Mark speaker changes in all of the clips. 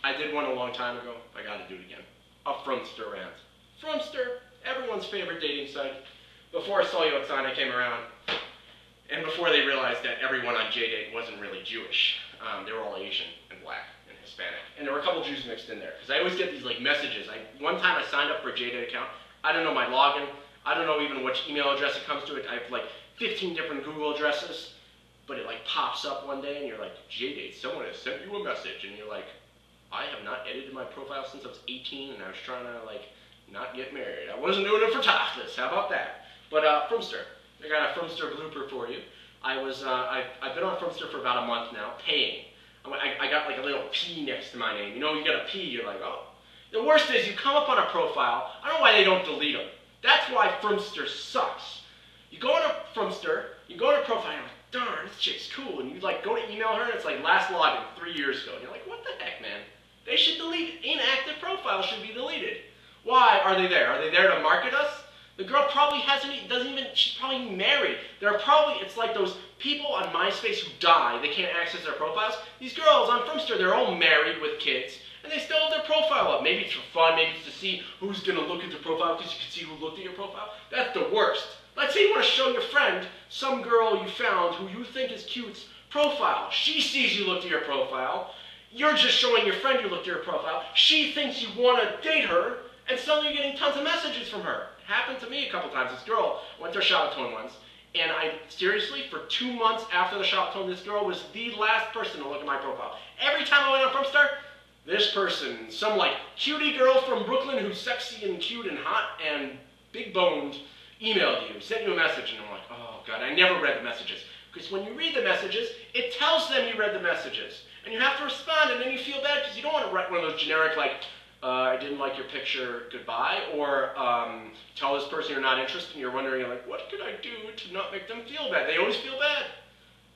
Speaker 1: I did one a long time ago. I got to do it again. A Frumster Rant. Frumster, everyone's favorite dating site. Before Solio Oksana came around, and before they realized that everyone on JDate wasn't really Jewish. They were all Asian and black and Hispanic. And there were a couple Jews mixed in there. Because I always get these like messages. One time I signed up for a JDate account. I don't know my login. I don't know even which email address it comes to. I have like 15 different Google addresses. But it like pops up one day and you're like, JDate, someone has sent you a message. And you're like, I have not edited my profile since I was 18 and I was trying to like not get married. I wasn't doing it for topless. How about that? But Frumster. I got a Frumster blooper for you. I've been on Frumster for about a month now, paying. I got like a little P next to my name. You know, you got a P, you're like, oh. The worst is you come up on a profile, I don't know why they don't delete them. That's why Frumster sucks. You go on a Frumster, you go on a profile, and you're like, darn, this chick's cool. And you like go to email her, and it's like last login 3 years ago. And you're like, what the heck, man? They should delete, inactive profiles should be deleted. Why are they there? Are they there to market us? The girl probably she's probably married. It's like those people on MySpace who die, they can't access their profiles. These girls on Frumster, they're all married with kids, and they still have their profile up. Maybe it's for fun, maybe it's to see who's going to look at their profile because you can see who looked at your profile. That's the worst. Let's say you want to show your friend some girl you found who you think is cute's profile. She sees you looked at your profile. You're just showing your friend you looked at your profile. She thinks you want to date her, and suddenly you're getting tons of messages from her. Happened to me a couple times. This girl went to a Shabbaton once, and seriously, for 2 months after the Shabbaton, this girl was the last person to look at my profile. Every time I went on Frumster, this person, some like cutie girl from Brooklyn who's sexy and cute and hot and big-boned, emailed you, sent you a message, and I'm like, oh God, I never read the messages. Because when you read the messages, it tells them you read the messages. And you have to respond, and then you feel bad because you don't want to write one of those generic like, I didn't like your picture, goodbye, or tell this person you're not interested and you're wondering, like, what could I do to not make them feel bad? They always feel bad,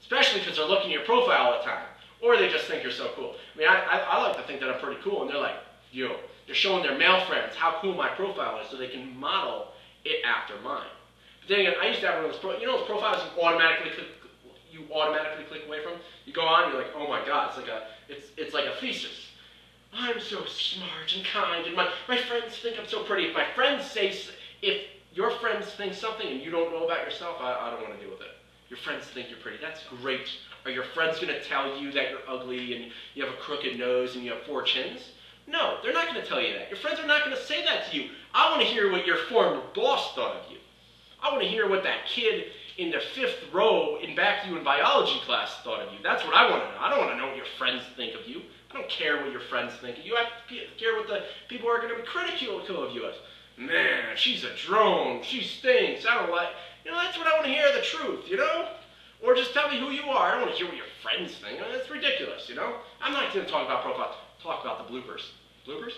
Speaker 1: especially because they're looking at your profile all the time, or they just think you're so cool. I mean, I like to think that I'm pretty cool, and they're like, yo, they're showing their male friends how cool my profile is so they can model it after mine. But then again, I used to have one of those, those profiles you automatically click away from? You go on, you're like, oh my God, it's like a thesis. I'm so smart and kind, and my friends think I'm so pretty. If your friends think something and you don't know about yourself, I don't want to deal with it. Your friends think you're pretty. That's great. Are your friends going to tell you that you're ugly and you have a crooked nose and you have 4 chins? No, they're not going to tell you that. Your friends are not going to say that to you. I want to hear what your former boss thought of you. I want to hear what that kid in the 5th row in back to you in biology class thought of you. That's what I want to know. I don't want to know what your friends think of you. I don't care what your friends think of you. I care what the people are going to be critical of you as. Man, she's a drone. She stinks. I don't like... that's what I want to hear, the truth, Or just tell me who you are. I don't want to hear what your friends think. That's ridiculous, I'm not going to talk about profiles. Talk about the bloopers. Bloopers?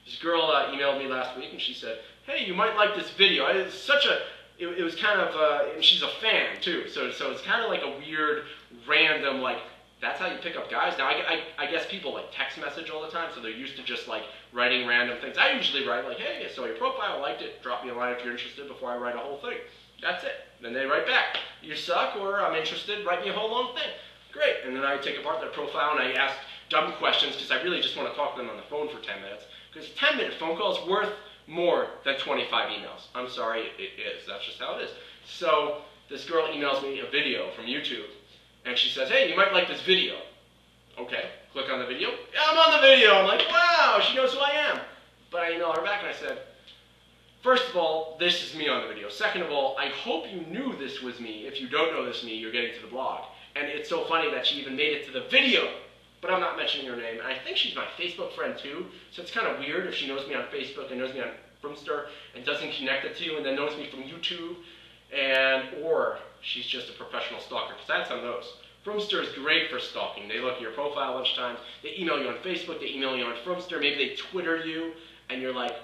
Speaker 1: This girl emailed me last week, and she said, hey, you might like this video. It's such a... It was kind of... and she's a fan, too. So it's kind of like a weird, random, like... That's how you pick up guys. Now, I guess people like text message all the time, so they're used to just like writing random things. I usually write like, hey, I saw your profile, I liked it, drop me a line if you're interested before I write a whole thing. That's it. Then they write back, you suck, or I'm interested, write me a whole long thing. Great. And then I take apart their profile and I ask dumb questions because I really just want to talk to them on the phone for 10 minutes. Because a 10-minute phone call is worth more than 25 emails. I'm sorry, it is. That's just how it is. So this girl emails me a video from YouTube. And she says, hey, you might like this video. Okay, click on the video. Yeah, I'm on the video. I'm like, wow, she knows who I am. But I emailed her back and I said, first of all, this is me on the video. Second of all, I hope you knew this was me. If you don't know this is me, you're getting to the blog. And it's so funny that she even made it to the video. But I'm not mentioning her name. And I think she's my Facebook friend too. So it's kind of weird if she knows me on Facebook and knows me on Frumster and doesn't connect it to you and then knows me from YouTube. Or she's just a professional stalker, because that's on those. Frumster is great for stalking. They look at your profile a bunch of times. They email you on Facebook. They email you on Frumster. Maybe they Twitter you, and you're like,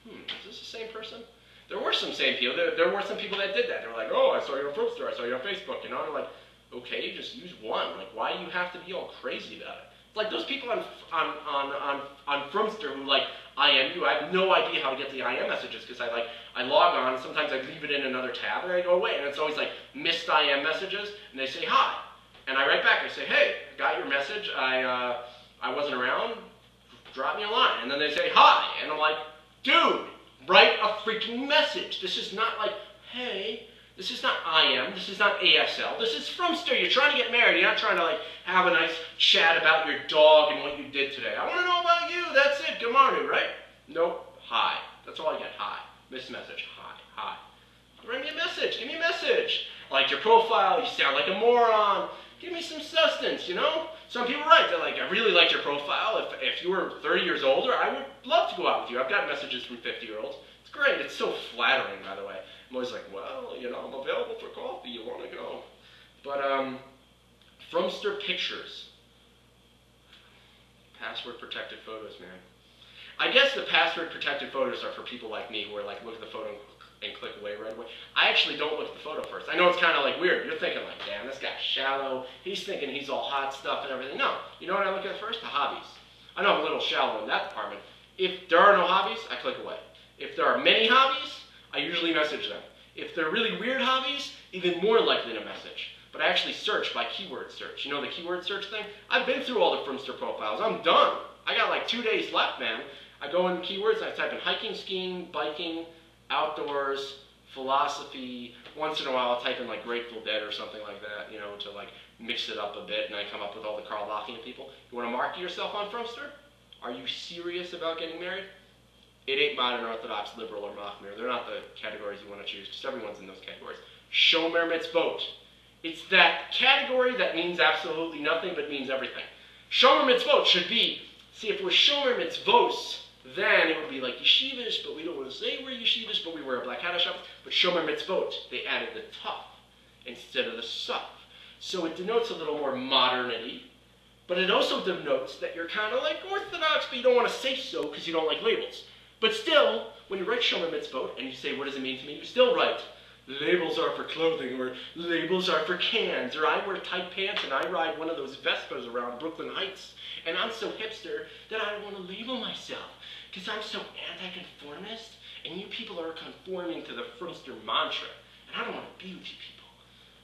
Speaker 1: is this the same person? There were some same people. There were some people that did that. They were like, oh, I saw you on Frumster. I saw you on Facebook. And I'm like, okay, just use one. Like, why do you have to be all crazy about it? It's like those people on Frumster who like IM you. I have no idea how to get the IM messages because I log on. Sometimes I leave it in another tab and I go away, and it's always like missed IM messages, and they say hi, and I write back. I say, hey, I got your message. I wasn't around. drop me a line. And then they say, hi. And I'm like, dude, write a freaking message. This is not like, hey. This is not IM. This is not ASL. This is Frumster. You're trying to get married. You're not trying to like have a nice chat about your dog and what you did today. I want to know about you. That's it. Good morning, right? Nope. Hi. That's all I get. Hi. Miss message. Hi. Hi. Write me a message. Give me a message. I liked your profile. You sound like a moron. Give me some substance, you know? Some people write, they're like, I really liked your profile. If you were 30 years older, I would love to go out with you. I've got messages from 50-year-olds. It's great. It's so flattering, by the way. I'm always like, well, you know, I'm available for coffee. You want to go? But, Frumster pictures. Password protected photos, man. I guess the password protected photos are for people like me who are like, look at the photo and click away right away. I actually don't look at the photo first. I know it's kind of like weird. You're thinking like, damn, this guy's shallow. He's thinking he's all hot stuff and everything. No. You know what I look at first? The hobbies. I know I'm a little shallow in that department. If there are no hobbies, I click away. If there are many hobbies, I usually message them. If they're really weird hobbies, even more likely to message. But I actually search by keyword search. You know the keyword search thing? I've been through all the Frumster profiles. I'm done. I got like 2 days left, man. I go in keywords, I type in hiking, skiing, biking, outdoors, philosophy. Once in a while I'll type in like Grateful Dead or something like that, you know, to like mix it up a bit, and I come up with all the Carl Lockian people. You want to market yourself on Frumster? Are you serious about getting married? It ain't modern, orthodox, liberal, or machmir. They're not the categories you want to choose, because everyone's in those categories. Shomer mitzvot. It's that category that means absolutely nothing, but means everything. Shomer mitzvot should be, see, if it was Shomer mitzvos, then it would be like yeshivas, but we don't want to say we're yeshivas, but we wear a black hat or something. But Shomer mitzvot, they added the tough instead of the soft. So it denotes a little more modernity, but it also denotes that you're kind of like orthodox, but you don't want to say so because you don't like labels. But still, when you write Shomer mitzvot and you say, what does it mean to me? You still write, labels are for clothing, or labels are for cans, or I wear tight pants and I ride one of those Vespas around Brooklyn Heights, and I'm so hipster that I don't want to label myself because I'm so anti-conformist, and you people are conforming to the Frumster mantra, and I don't want to be with you people.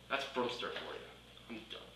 Speaker 1: That's Frumster for you. I'm done.